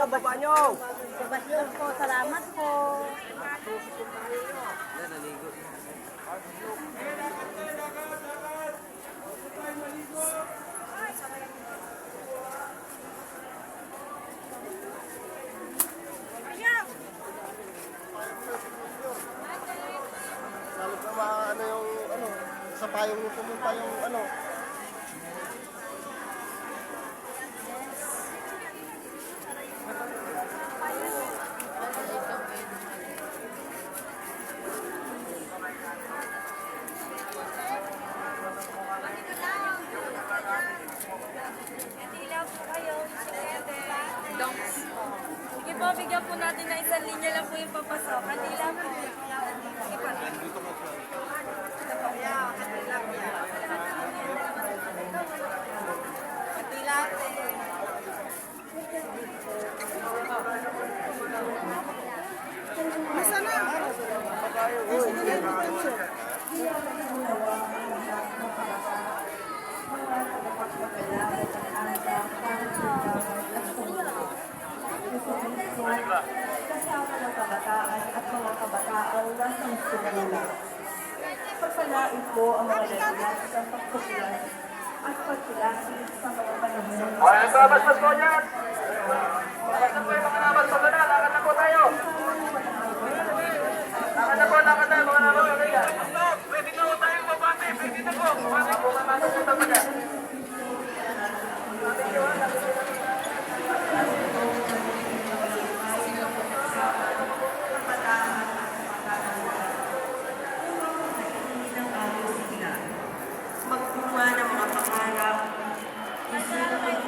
baba nyo. Sebastian po, salamat po. Lalo na ano yung sa payong yung pumunta yung Sige po, bigyan po natin na isang linya lang po yung papasok. Kandila po. Sige po. Kasama ng kabataan at mga kabataan nasa eskwela. Pagpalain po ang mga dahilan sa pagkukulan at pagkulasi sa mga panahon. Ay, babasbas po yan! Babasbas po yung mga nabasbas na, lakad na po tayo! Lakad na, mga nabasbas na yan! Pwede na po tayong babate, pwede na po! Babate po, mamasusunod pa dyan!